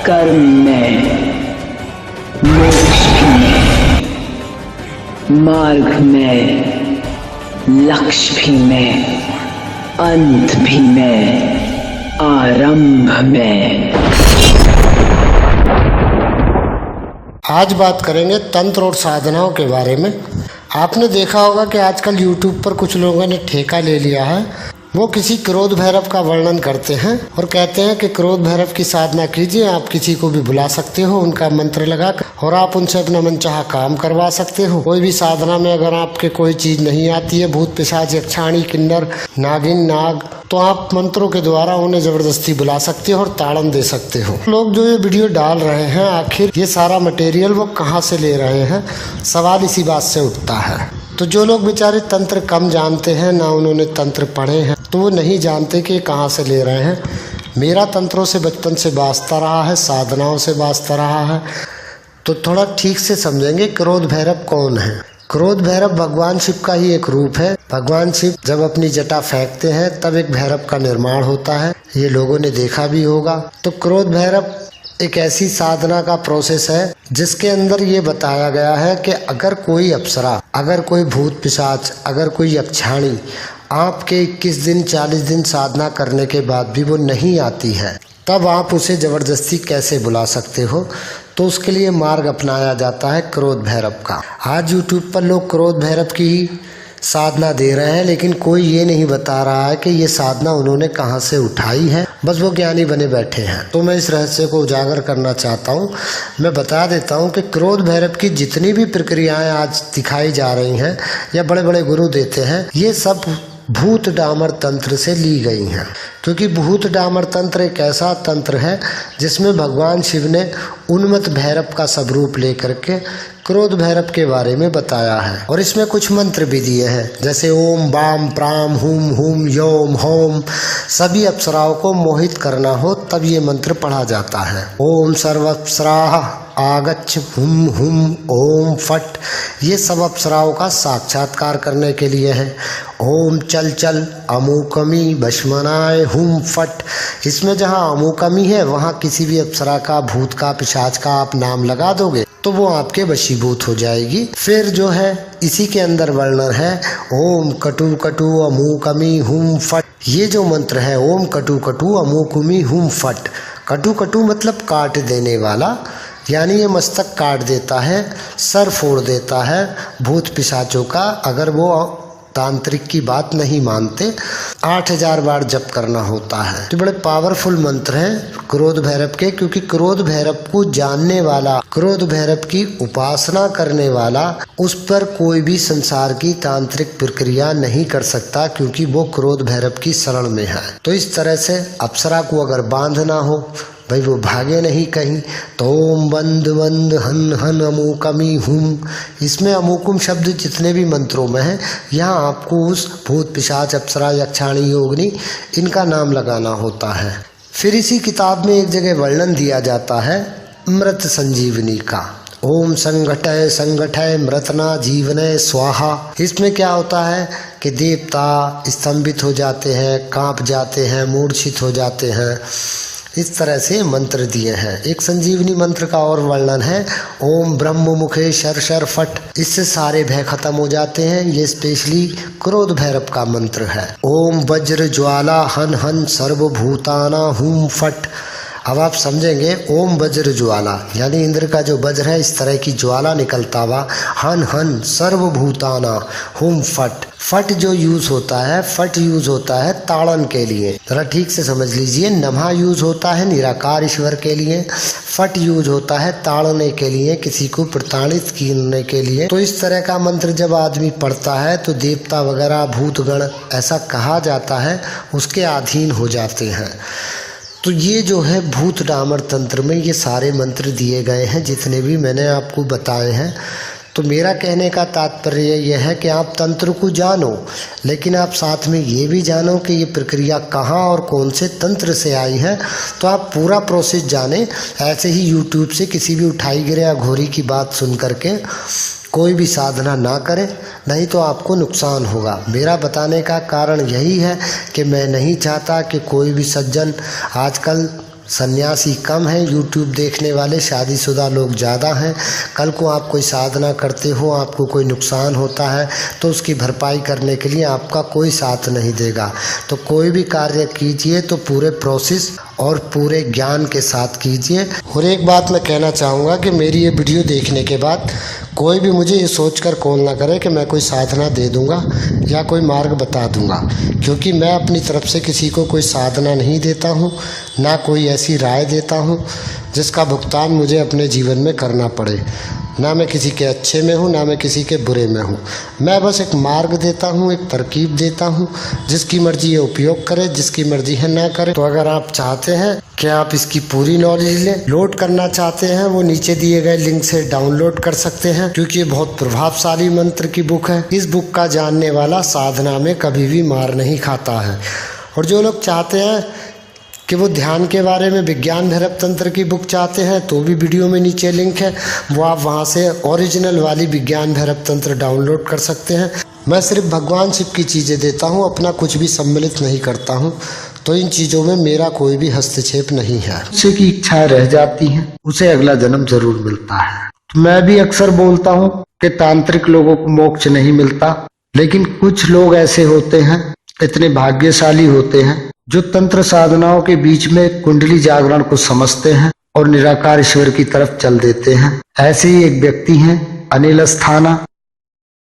कर्म में, मोक्ष भी में, मार्ग में, लक्ष्य भी में, अंत भी में, आरंभ में। आज बात करेंगे तंत्र और साधनाओं के बारे में। आपने देखा होगा कि आजकल YouTube पर कुछ लोगों ने ठेका ले लिया है। वो किसी क्रोध भैरव का वर्णन करते हैं और कहते हैं कि क्रोध भैरव की साधना कीजिए, आप किसी को भी बुला सकते हो उनका मंत्र लगाकर, और आप उनसे अपना मनचाहा काम करवा सकते हो। कोई भी साधना में अगर आपके कोई चीज नहीं आती है, भूत पिशाच यक्षाणी किन्नर नागिन नाग, तो आप मंत्रों के द्वारा उन्हें जबरदस्ती बुला सकते हो और ताड़न दे सकते हो। लोग जो ये वीडियो डाल रहे हैं, आखिर ये सारा मटेरियल वो कहाँ से ले रहे हैं, सवाल इसी बात से उठता है। तो जो लोग बेचारे तंत्र कम जानते हैं, ना उन्होंने तंत्र पढ़े हैं, तो वो नहीं जानते कि कहाँ से ले रहे हैं। मेरा तंत्रों से बचपन से वास्ता रहा है, साधनाओं से वास्ता रहा है, तो थोड़ा ठीक से समझेंगे क्रोध भैरव कौन है। क्रोध भैरव भगवान शिव का ही एक रूप है। भगवान शिव जब अपनी जटा फेंकते हैं तब एक भैरव का निर्माण होता है, ये लोगों ने देखा भी होगा। तो क्रोध भैरव एक ऐसी साधना का प्रोसेस है जिसके अंदर ये बताया गया है कि अगर कोई अप्सरा, अगर कोई भूत पिशाच, अगर कोई यक्षाणी आपके 21 दिन 40 दिन साधना करने के बाद भी वो नहीं आती है, तब आप उसे जबरदस्ती कैसे बुला सकते हो। तो उसके लिए मार्ग अपनाया जाता है क्रोध भैरव का। आज YouTube पर लोग क्रोध भैरव की ही साधना दे रहे हैं, लेकिन कोई ये नहीं बता रहा है कि ये साधना उन्होंने कहाँ से उठाई है, बस वो ज्ञानी बने बैठे हैं। तो मैं इस रहस्य को उजागर करना चाहता हूँ। मैं बता देता हूँ कि क्रोध भैरव की जितनी भी प्रक्रियाएं आज दिखाई जा रही हैं या बड़े बड़े गुरु देते हैं, ये सब भूत डामर तंत्र से ली गई हैं। क्योंकि भूत डामर तंत्र एक ऐसा तंत्र है जिसमें भगवान शिव ने उन्मत्त भैरव का स्वरूप लेकर के क्रोध भैरव के बारे में बताया है, और इसमें कुछ मंत्र भी दिए हैं, जैसे ओम बाम प्राम हुम हुम योम होम। सभी अप्सराओं को मोहित करना हो तब ये मंत्र पढ़ा जाता है। ओम सर्वप्सराः आगच्छ हुम हुम ओम फट, ये सब अप्सराओं का साक्षात्कार करने के लिए है। ओम चल चल अमुकमी भस्मनाय हुम फट, इसमें जहाँ अमुकमी है वहाँ किसी भी अप्सरा का, भूत का, पिशाच का आप नाम लगा दोगे तो वो आपके वशीभूत हो जाएगी। फिर जो है इसी के अंदर वर्णन है ओम कटु कटु अमुकमी हुम फट। ये जो मंत्र है ओम कटु कटु अमुकमी हुम फट, कटु कटु मतलब काट देने वाला, यानी ये मस्तक काट देता है, सर फोड़ देता है भूत पिशाचों का, अगर वो तांत्रिक की बात नहीं मानते। 8000 बार जप करना होता है। तो बड़े पावरफुल मंत्र हैं क्रोध भैरव के, क्योंकि क्रोध भैरव को जानने वाला, क्रोध भैरव की उपासना करने वाला, उस पर कोई भी संसार की तांत्रिक प्रक्रिया नहीं कर सकता, क्योंकि वो क्रोध भैरव की शरण में है। तो इस तरह से अप्सरा को अगर बांधना हो, भाई वो भागे नहीं कहीं, तो ओम बंद बंद हन हन अमुकमी हुम, इसमें अमुकुम शब्द जितने भी मंत्रों में है, यहाँ आपको उस भूत पिशाच अप्सरा यक्षाणी योगिनी इनका नाम लगाना होता है। फिर इसी किताब में एक जगह वर्णन दिया जाता है मृत संजीवनी का। ओम संगठय संगठय मृतना जीवनय स्वाहा। इसमें क्या होता है कि देवता स्तंभित हो जाते हैं, कांप जाते हैं, मूर्छित हो जाते हैं। इस तरह से मंत्र दिए हैं। एक संजीवनी मंत्र का और वर्णन है ओम ब्रह्म मुखे शर शर फट, इससे सारे भय खत्म हो जाते हैं। ये स्पेशली क्रोध भैरव का मंत्र है। ओम वज्र ज्वाला हन हन सर्वभूताना हुम फट। अब आप समझेंगे ओम वज्र ज्वाला, यानी इंद्र का जो वज्र है इस तरह की ज्वाला निकलता हुआ, हन हन सर्वभूताना हुम फट। फट जो यूज होता है, फट यूज होता है ताड़न के लिए, जरा ठीक से समझ लीजिए। नमः यूज होता है निराकार ईश्वर के लिए, फट यूज होता है ताड़ने के लिए, किसी को प्रताड़ित करने के लिए। तो इस तरह का मंत्र जब आदमी पढ़ता है तो देवता वगैरह भूतगण, ऐसा कहा जाता है, उसके अधीन हो जाते हैं। तो ये जो है भूत डामर तंत्र में ये सारे मंत्र दिए गए हैं जितने भी मैंने आपको बताए हैं। तो मेरा कहने का तात्पर्य यह है कि आप तंत्र को जानो, लेकिन आप साथ में ये भी जानो कि ये प्रक्रिया कहाँ और कौन से तंत्र से आई है, तो आप पूरा प्रोसेस जाने। ऐसे ही YouTube से किसी भी उठाई गिरे या घोरी की बात सुन करके कोई भी साधना ना करें, नहीं तो आपको नुकसान होगा। मेरा बताने का कारण यही है कि मैं नहीं चाहता कि कोई भी सज्जन, आजकल सन्यासी कम हैं, यूट्यूब देखने वाले शादीशुदा लोग ज़्यादा हैं। कल को आप कोई साधना करते हो, आपको कोई नुकसान होता है तो उसकी भरपाई करने के लिए आपका कोई साथ नहीं देगा। तो कोई भी कार्य कीजिए तो पूरे प्रोसेस और पूरे ज्ञान के साथ कीजिए। और एक बात मैं कहना चाहूँगा कि मेरी ये वीडियो देखने के बाद कोई भी मुझे ये सोचकर कॉल ना करे कि मैं कोई साधना दे दूँगा या कोई मार्ग बता दूँगा, क्योंकि मैं अपनी तरफ से किसी को कोई साधना नहीं देता हूँ, ना कोई ऐसी राय देता हूँ जिसका भुगतान मुझे अपने जीवन में करना पड़े। ना मैं किसी के अच्छे में हूँ, ना मैं किसी के बुरे में हूँ। मैं बस एक मार्ग देता हूँ, एक तरकीब देता हूँ। जिसकी मर्जी है उपयोग करे, जिसकी मर्जी है ना करे। तो अगर आप चाहते हैं कि आप इसकी पूरी नॉलेज लें, लोड करना चाहते हैं, वो नीचे दिए गए लिंक से डाउनलोड कर सकते हैं, क्योंकि ये बहुत प्रभावशाली मंत्र की बुक है। इस बुक का जानने वाला साधना में कभी भी मार नहीं खाता है। और जो लोग चाहते हैं कि वो ध्यान के बारे में विज्ञान भैरव तंत्र की बुक चाहते हैं, तो भी वीडियो में नीचे लिंक है, वो आप वहाँ से ओरिजिनल वाली विज्ञान भैरव तंत्र डाउनलोड कर सकते हैं। मैं सिर्फ भगवान शिव की चीज़ें देता हूँ, अपना कुछ भी सम्मिलित नहीं करता हूँ, तो इन चीज़ों में मेरा कोई भी हस्तक्षेप नहीं है। उसे की इच्छाएं रह जाती हैं, उसे अगला जन्म जरूर मिलता है। तो मैं भी अक्सर बोलता हूँ कि तांत्रिक लोगों को मोक्ष नहीं मिलता, लेकिन कुछ लोग ऐसे होते हैं, इतने भाग्यशाली होते हैं, जो तंत्र साधनाओं के बीच में कुंडली जागरण को समझते हैं और निराकार ईश्वर की तरफ चल देते हैं। ऐसे ही एक व्यक्ति हैं अनिल अस्थाना,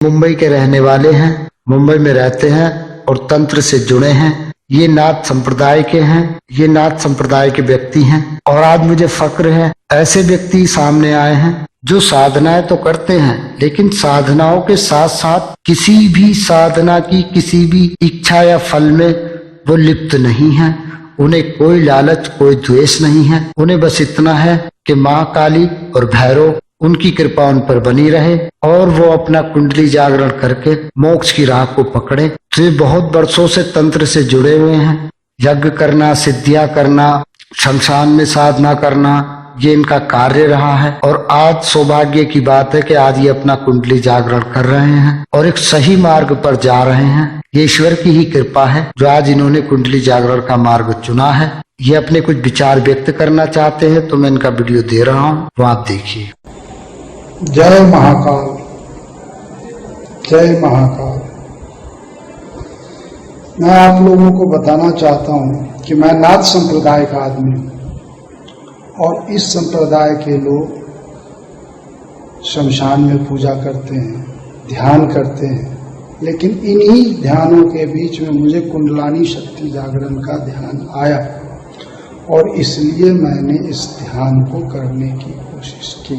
मुंबई के रहने वाले हैं, मुंबई में रहते हैं और तंत्र से जुड़े हैं। ये नाथ संप्रदाय के हैं, ये नाथ संप्रदाय के व्यक्ति हैं और आज मुझे फक्र है ऐसे व्यक्ति सामने आए हैं जो साधनाएं तो करते हैं, लेकिन साधनाओं के साथ साथ किसी भी साधना की किसी भी इच्छा या फल में वो लिप्त नहीं है। उन्हें कोई लालच, कोई द्वेष नहीं है। उन्हें बस इतना है कि माँ काली और भैरव उनकी कृपा उन पर बनी रहे और वो अपना कुंडली जागरण करके मोक्ष की राह को पकड़े। तो ये बहुत वर्षों से तंत्र से जुड़े हुए हैं। यज्ञ करना, सिद्धियां करना, शमशान में साधना करना, ये इनका कार्य रहा है। और आज सौभाग्य की बात है कि आज ये अपना कुंडली जागरण कर रहे हैं और एक सही मार्ग पर जा रहे हैं। ये ईश्वर की ही कृपा है जो आज इन्होंने कुंडली जागरण का मार्ग चुना है। ये अपने कुछ विचार व्यक्त करना चाहते हैं, तो मैं इनका वीडियो दे रहा हूँ, वो आप देखिए। जय महाकाल, जय महाकाल। मैं आप लोगों को बताना चाहता हूँ कि मैं नाथ संप्रदाय का आदमी हूँ और इस संप्रदाय के लोग शमशान में पूजा करते हैं, ध्यान करते हैं, लेकिन इन्हीं ध्यानों के बीच में मुझे कुंडलानी शक्ति जागरण का ध्यान आया और इसलिए मैंने इस ध्यान को करने की कोशिश की।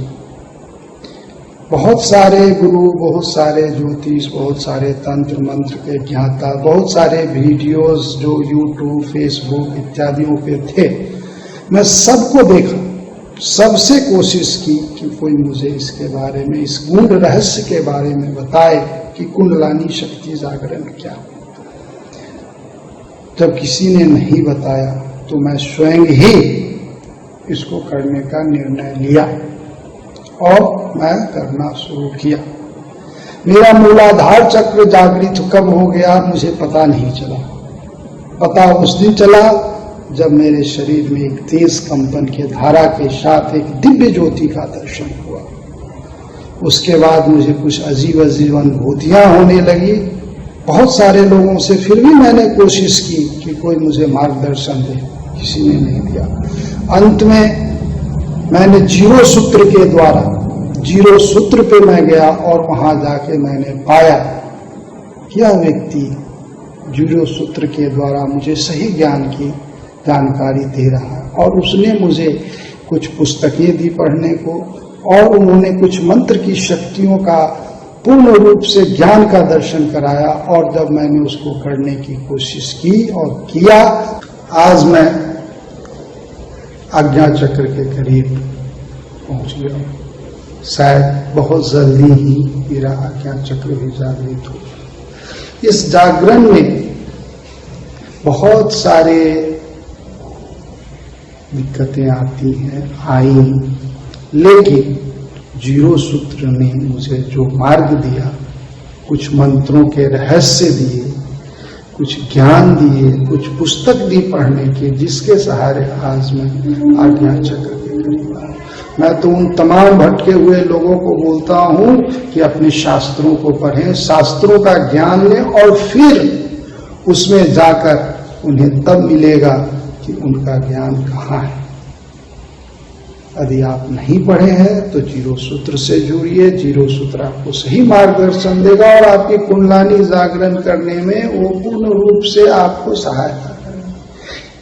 बहुत सारे गुरु, बहुत सारे ज्योतिष, बहुत सारे तंत्र मंत्र के ज्ञाता, बहुत सारे वीडियोस जो यूट्यूब, फेसबुक इत्यादियों पे थे, मैं सबको देखा, सबसे कोशिश की कि कोई मुझे इसके बारे में, इस गूढ़ रहस्य के बारे में बताए कि कुंडलानी शक्ति जागरण क्या। जब किसी ने नहीं बताया तो मैं स्वयं ही इसको करने का निर्णय लिया और मैं करना शुरू किया। मेरा मूलाधार चक्र जागृत कब हो गया मुझे पता नहीं चला। पता उस दिन चला जब मेरे शरीर में एक तेज कंपन के धारा के साथ एक दिव्य ज्योति का दर्शन हुआ। उसके बाद मुझे कुछ अजीब अजीब अनुभूतियां होने लगी। बहुत सारे लोगों से फिर भी मैंने कोशिश की कि कोई मुझे मार्गदर्शन दे, किसी ने नहीं दिया। अंत में मैंने जीरो सूत्र के द्वारा, जीरो सूत्र पे मैं गया और वहां जाके मैंने पाया कि यह व्यक्ति जीरो सूत्र के द्वारा मुझे सही ज्ञान की जानकारी दे रहा है। और उसने मुझे कुछ पुस्तकें दी पढ़ने को और उन्होंने कुछ मंत्र की शक्तियों का पूर्ण रूप से ज्ञान का दर्शन कराया। और जब मैंने उसको करने की कोशिश की और किया, आज मैं आज्ञा चक्र के करीब पहुंच गया। शायद बहुत जल्दी ही मेरा आज्ञा चक्र भी जागृत हो। इस जागरण में बहुत सारे दिक्कतें आती हैं, आई, लेकिन जीरो सूत्र ने मुझे जो मार्ग दिया, कुछ मंत्रों के रहस्य दिए, कुछ ज्ञान दिए, कुछ पुस्तक दी पढ़ने की, जिसके सहारे आज मैं आज्ञा चक्र के करीब आया। मैं तो उन तमाम भटके हुए लोगों को बोलता हूं कि अपने शास्त्रों को पढ़ें, शास्त्रों का ज्ञान लें, और फिर उसमें जाकर उन्हें तब मिलेगा कि उनका ज्ञान कहाँ है। यदि आप नहीं पढ़े हैं तो जीरो सूत्र से जुड़िए। जीरो सूत्र आपको सही मार्गदर्शन देगा और आपकी कुंडलानी जागरण करने में वो पूर्ण रूप से आपको सहायता करेगा।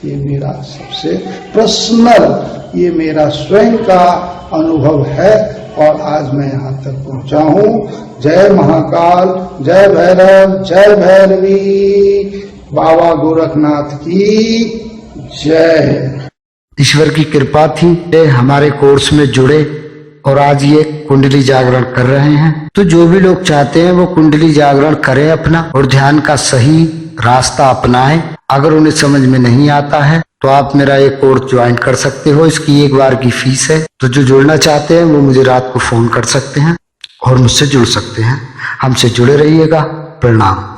ये मेरा सबसे पर्सनल, ये मेरा स्वयं का अनुभव है और आज मैं यहाँ तक पहुंचा हूँ। जय महाकाल, जय भैरव, जय भैरवी, बाबा गोरखनाथ की जय। ईश्वर की कृपा थी ये हमारे कोर्स में जुड़े और आज ये कुंडली जागरण कर रहे हैं। तो जो भी लोग चाहते हैं वो कुंडली जागरण करें अपना और ध्यान का सही रास्ता अपनाएं। अगर उन्हें समझ में नहीं आता है तो आप मेरा ये कोर्स ज्वाइन कर सकते हो। इसकी 1 बार की फीस है। तो जो जुड़ना चाहते हैं वो मुझे रात को फोन कर सकते हैं और मुझसे जुड़ सकते हैं। हमसे जुड़े रहिएगा। प्रणाम।